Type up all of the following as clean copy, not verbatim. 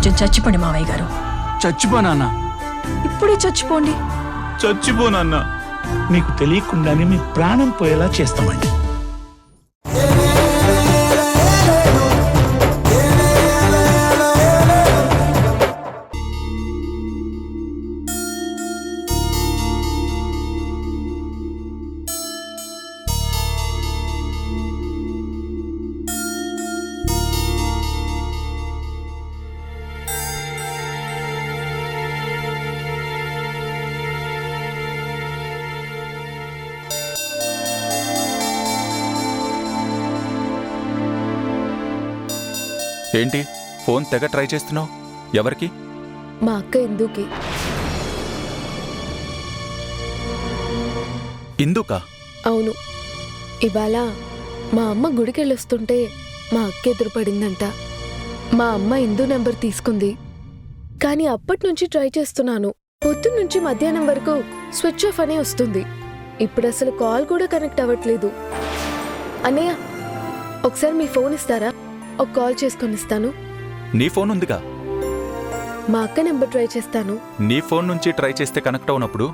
కొంచెం చచ్చిపోండి మావయ్య గారు. చచ్చిపోనాన్నా? ఇప్పుడే చచ్చిపోండి. చచ్చిపోనన్నా. మీకు తెలియకుండానే మీ ప్రాణం పోయేలా చేస్తామండి. ఏంటి ఫోన్ తెగ ట్రై చేస్తున్నావు? ఎవరికి? మా అక్క ఇందుకి. ఇందుకా? అవును. ఇవాళ మా అమ్మ గుడికెళ్ళొస్తుంటే మా అక్క ఎదురుపడిందంట. మా అమ్మ ఇందు నెంబర్ తీసుకుంది. కానీ అప్పటి నుంచి ట్రై చేస్తున్నాను. పొద్దున్నుంచి మధ్యాహ్నం వరకు స్విచ్ ఆఫ్ అనే వస్తుంది. ఇప్పుడు అసలు కాల్ కూడా కనెక్ట్ అవ్వట్లేదు. అన్నయ్య, ఒకసారి మీ ఫోన్ ఇస్తారా? ఒక కాల్ చేసుకొని ఇస్తాను. నీ ఫోన్ ఉందిగా. మా అక్క నెంబర్ ట్రై చేస్తాను. నీ ఫోన్ నుంచి ట్రై చేస్తే కనెక్ట్ అవునప్పుడు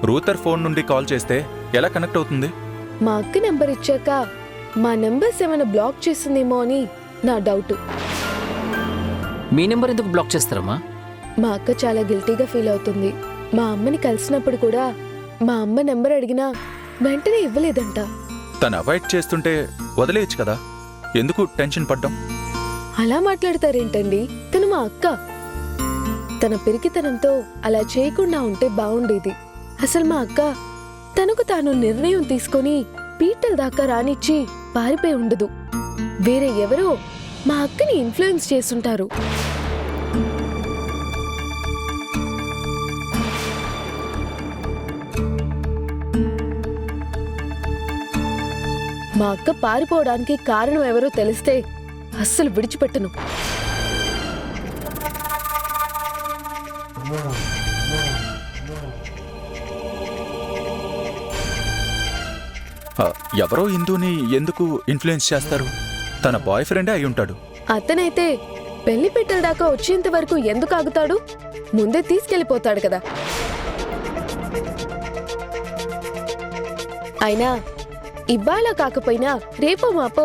రూటర్ ఫోన్ నుండి కాల్ చేస్తే ఎలా కనెక్ట్ అవుతుంది? మా అక్క నెంబర్ ఇచ్చాక మా నెంబర్స్ ఏమైనా బ్లాక్ చేస్తుందేమో అని నా డౌట్. మీ నెంబర్ ఎందుకు బ్లాక్ చేస్తారమ్మా? మా అక్క చాలా గిల్టీగా ఫీల్ అవుతుంది. మా అమ్మని కలిసినప్పుడు కూడా మా అమ్మ నెంబర్ అడిగినా వెంటనే ఇవ్వలేదంట. తను అవాయిడ్ చేస్తుంటే వదిలేయచ్చు కదా, ఎందుకు టెన్షన్ పడ్డం? అలా మాట్లాడతారేంటండి? తను మా అక్క. తన పిరికితనంతో అలా చేయకుండా ఉంటే బాగుండేది. అసలు మా అక్క తనకు తాను నిర్ణయం తీసుకొని పీటల దాకా రానిచ్చి పారిపోయి ఉండదు. వేరే ఎవరో మా అక్కని ఇన్ఫ్లుయెన్స్ చేసుంటారు. మా అక్క పారిపోవడానికి కారణం ఎవరో తెలిస్తే అస్సలు విడిచిపెట్టను. ఎవరో ఇందుని ఎందుకు ఇన్ఫ్లుయెన్స్ చేస్తారు? తన బాయ్ ఫ్రెండే అయి ఉంటాడు. అతనైతే పెళ్లి పెట్టెల దాకా వచ్చేంత వరకు ఎందుకు ఆగుతాడు? ముందే తీసుకెళ్లిపోతాడు కదా. అయినా ఇవాళ కాకపోయినా రేపో మాపో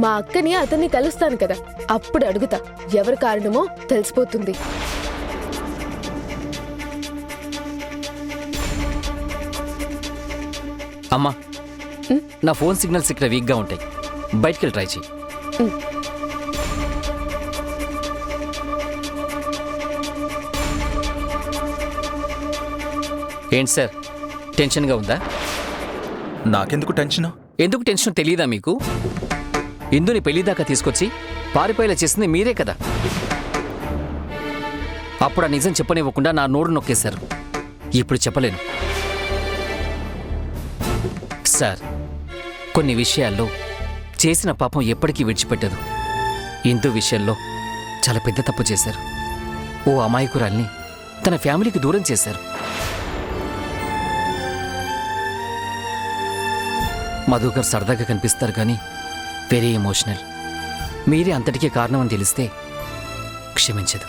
మా అక్కని అతన్ని కలుస్తాను కదా, అప్పుడు అడుగుతా. ఎవరి కారణమో తెలిసిపోతుంది. అమ్మా, నా ఫోన్ సిగ్నల్స్ ఇక్కడ వీక్గా ఉంటాయి. బయటికి ట్రై చేయి. ఏంటి సార్, టెన్షన్గా ఉందా? నాకెందుకు టెన్షన్? ఎందుకు టెన్షన్ తెలియదా మీకు? ఇందుని పెళ్లిదాకా తీసుకొచ్చి పారిపోయేలా చేసింది మీరే కదా. అప్పుడు ఆ నిజం చెప్పనివ్వకుండా నా నోరు నొక్కేశారు. ఇప్పుడు చెప్పలేను సార్. కొన్ని విషయాల్లో చేసిన పాపం ఎప్పటికీ విడిచిపెట్టదు. ఇందు విషయంలో చాలా పెద్ద తప్పు చేశారు. ఓ అమాయకురాల్ని తన ఫ్యామిలీకి దూరం చేశారు. మధుకర్ సరదాగా కనిపిస్తారు కానీ వెరీ ఎమోషనల్. మీరే అంతటికీ కారణం అని తెలిస్తే క్షమించదు.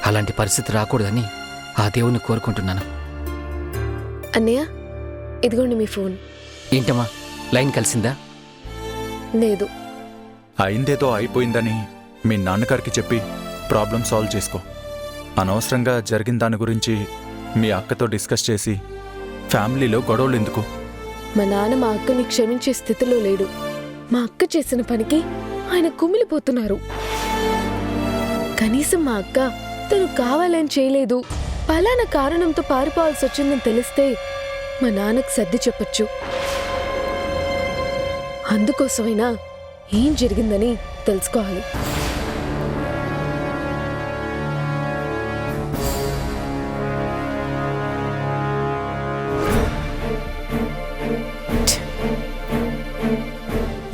అలాంటి పరిస్థితి రాకూడదని ఆ దేవుణ్ణి కోరుకుంటున్నాను. అన్నయ్య, ఇదిగోండి మీ ఫోన్. ఏంటమ్మా, లైన్ కలిసిందా? లేదు. అయిందేదో అయిపోయిందని మీ నాన్నగారికి చెప్పి ప్రాబ్లం సాల్వ్ చేసుకో. అనవసరంగా జరిగిన దాని గురించి మీ అక్కతో డిస్కస్ చేసి ఫ్యామిలీలో గొడవలు ఎందుకు? మా నాన్న మా అక్కని క్షమించే స్థితిలో లేడు. మా అక్క చేసిన పనికి ఆయన కుమిలిపోతున్నారు. కనీసం మా అక్క తను కావాలని చేయలేదు, పలానా కారణంతో పారిపోవాల్సి వచ్చిందని తెలిస్తే మా నాన్నకు సర్ది చెప్పొచ్చు. అందుకోసమైనా ఏం జరిగిందని తెలుసుకోవాలి.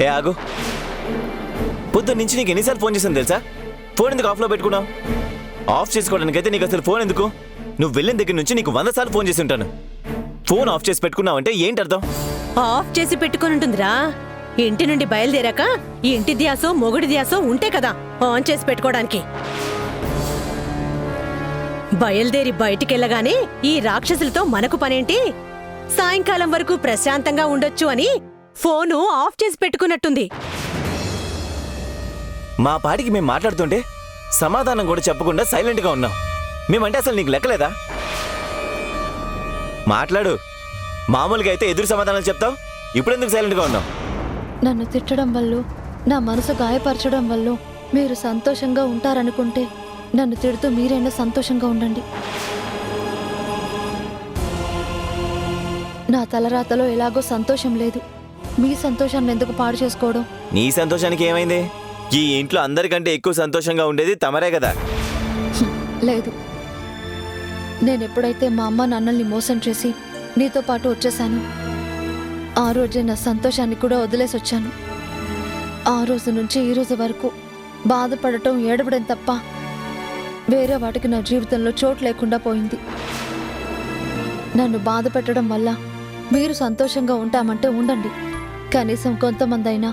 ఏ ఆగు, పొద్దు నుంచి నీకు ఎన్నిసార్లు ఫోన్ చేశాను తెలుసా? ఫోన్ ఎందుకు ఆఫ్లో పెట్టుకున్నావు? ఆఫ్ చేసుకోవడానికైతే నీకు అసలు ఫోన్ ఎందుకు? నువ్వు వెళ్ళిన దగ్గర నుంచి నీకు 100 సార్లు ఫోన్ చేసి ఉంటాను. ఫోన్ ఆఫ్ చేసి పెట్టుకున్నావంటే ఏంటి అర్థం? ఆఫ్ చేసి పెట్టుకుని ఉంటుందిరా. ఇంటి నుండి బయలుదేరాక ఈ ఇంటి ధ్యాసో మొగుడి ధ్యాసో ఉంటే కదా ఆన్ చేసి పెట్టుకోవడానికి. బయలుదేరి బయటికెళ్ళగానే ఈ రాక్షసులతో మనకు పనేంటి? సాయంకాలం వరకు ప్రశాంతంగా ఉండొచ్చు అని ఫోను ఆఫ్ చేసి పెట్టుకున్నట్టుంది. మా పాటికి మేము మాట్లాడుతుంటే సమాధానం కూడా చెప్పకుండా సైలెంట్గా ఉన్నాం. మేమంటే అసలు నీకు లెక్కలేదా? మాట్లాడు. మామూలుగా అయితే ఎదురు సమాధానాలు చెప్తావు, ఇప్పుడెందుకు సైలెంట్గా ఉన్నావు? నన్ను తిట్టడం వల్ల, నా మనసు గాయపరచడం వల్ల మీరు సంతోషంగా ఉంటారనుకుంటే నన్ను తిడుతూ మీరైనా సంతోషంగా ఉండండి. నా తలరాతలో ఎలాగో సంతోషం లేదు. మీ సంతోషాన్ని ఎందుకు పాడు చేసుకోవడం? నీ సంతోషానికి ఏమైంది? ఈ ఇంట్లో అందరికంటే ఎక్కువ సంతోషంగా ఉండేది తమరే కదా. లేదు, నేను ఎప్పుడైతే మా అమ్మ నాన్నల్ని మోసం చేసి నీతో పాటు వచ్చేసాను, ఆ రోజే నా సంతోషాన్ని కూడా వదిలేసి వచ్చాను. ఆ రోజు నుంచి ఈ రోజు వరకు బాధపడటం, ఏడవడం తప్ప వేరే వాటికి నా జీవితంలో చోటు లేకుండా పోయింది. నన్ను బాధ పెట్టడం వల్ల మీరు సంతోషంగా ఉంటామంటే ఉండండి, కనీసం కొంతమంది అయినా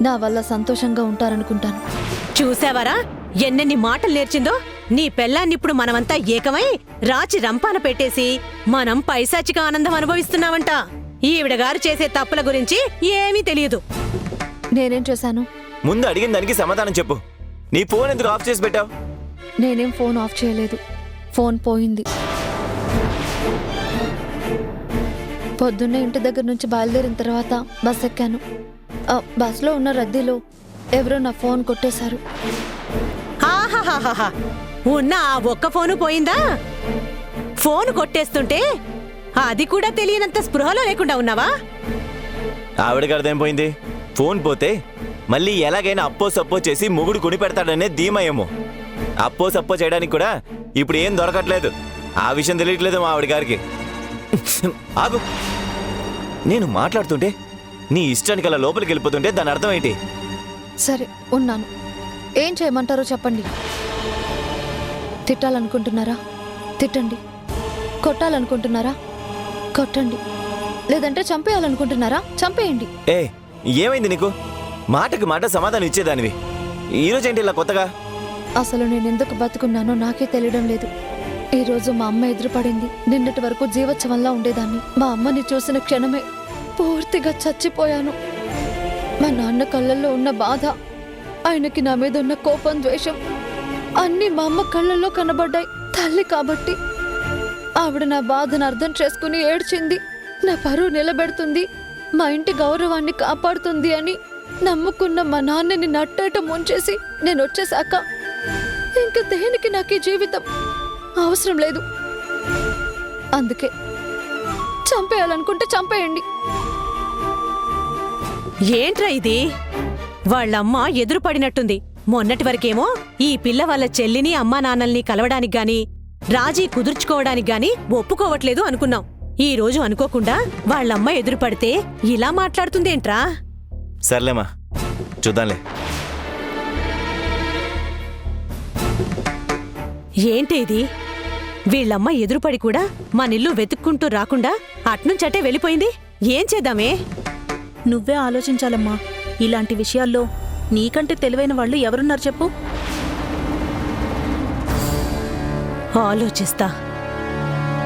నా వల్ల సంతోషంగా ఉంటారనుకుంటాను. చూసావరా ఎన్నెన్ని మాటలు నేర్చిందో? నీ పెళ్ళాన్నిప్పుడు మనమంతా ఏకమై రాచి రంపాన పెట్టేసి మనం పైశాచిక ఆనందం అనుభవిస్తున్నామంట. ఈవిడగారు చేసే తప్పుల గురించి ఏమీ తెలియదు. నేనేం చేశాను? ముందు అడిగిన దానికి సమాధానం చెప్పు. నీ ఫోన్ ఎందుకు ఆఫ్ చేసి పెట్టావు? నేనేం ఫోన్ ఆఫ్ చేయలేదు. ఫోన్ పోయింది. పొద్దున్నే ఇంటి దగ్గర నుంచి బయలుదేరిన తర్వాత బస్ ఎక్కాను. బస్లో ఉన్న రద్దీలో ఎవరో నా ఫోన్ కొట్టేశారు. ఆహాహాహా, ఉన్న ఆ ఒక్క ఫోను పోయిందా? ఫోను కొట్టేస్తుంటే అది కూడా తెలియనంత స్పృహలో లేకుండా ఉన్నావా? ఆవిడకి అర్థం పోయింది. ఫోన్ పోతే మళ్ళీ ఎలాగైనా అప్పో సప్పో చేసి మొగుడు కొని పెడతాడనే ధీమా ఏమో. అప్పో సప్పో చేయడానికి కూడా ఇప్పుడు ఏం దొరకట్లేదు. ఆ విషయం తెలియట్లేదు మా ఆవిడ గారికి. ఆగు. నేను మాట్లాడుతుంటే నీ ఇష్టానికి అలా లోపలికి వెళ్ళిపోతుంటే దాని అర్థం ఏంటి? సరే, ఉన్నాను. ఏం చేయమంటారో చెప్పండి. తిట్టాలనుకుంటున్నారా? తిట్టండి. కొట్టాలనుకుంటున్నారా? కొట్టండి. లేదంటే చంపేయాలనుకుంటున్నారా? చంపేయండి. ఏ, ఏమైంది నీకు? మాటకి మాట సమాధానం ఇచ్చేదానివి, ఈరోజేంటి ఇలా కొత్తగా? అసలు నేనెందుకు బతుకున్నానో నాకే తెలియడం లేదు. ఈరోజు మా అమ్మ ఎదురుపడింది. నిన్నటి వరకు జీవోత్సవంలా ఉండేదాన్ని. మా అమ్మని చూసిన క్షణమే పూర్తిగా చచ్చిపోయాను. మా నాన్న కళ్ళల్లో ఉన్న బాధ, ఆయనకి నా మీద ఉన్న కోపం, ద్వేషం అన్నీ మా అమ్మ కళ్ళల్లో కనబడ్డాయి. తల్లి కాబట్టి ఆవిడ నా బాధను అర్థం చేసుకుని ఏడ్చింది. నా పరువు నిలబెడుతుంది, మా ఇంటి గౌరవాన్ని కాపాడుతుంది అని నమ్ముకున్న మా నాన్నని నట్టేట ముంచేసి నేను వచ్చేశాక ఇంక దేనికి నాకు ఈ జీవితం అవసరం లేదు. అందుకే చంపేయాలనుకుంటే చంపేయండి. ఏంట్రా ఇది? వాళ్ళమ్మ ఎదురుపడినట్టుంది. మొన్నటి వరకేమో ఈ పిల్ల వాళ్ళ చెల్లిని అమ్మా నాన్నల్ని కలవడానికి గాని రాజీ కుదుర్చుకోవడానికి గాని ఒప్పుకోవట్లేదు అనుకున్నాం. ఈ రోజు అనుకోకుండా వాళ్ళమ్మ ఎదురుపడితే ఇలా మాట్లాడుతుందేంట్రా? సర్లేమా, చూద్దాంలే. ఏంటి ఇది? వీళ్ళమ్మ ఎదురుపడి కూడా మా నిల్లు వెతుక్కుంటూ రాకుండా అట్నుంచటే వెళ్ళిపోయింది. ఏం చేద్దామే? నువ్వే ఆలోచించాలమ్మా. ఇలాంటి విషయాల్లో నీకంటే తెలివైన వాళ్ళు ఎవరున్నారు చెప్పు? ఆలోచిస్తా.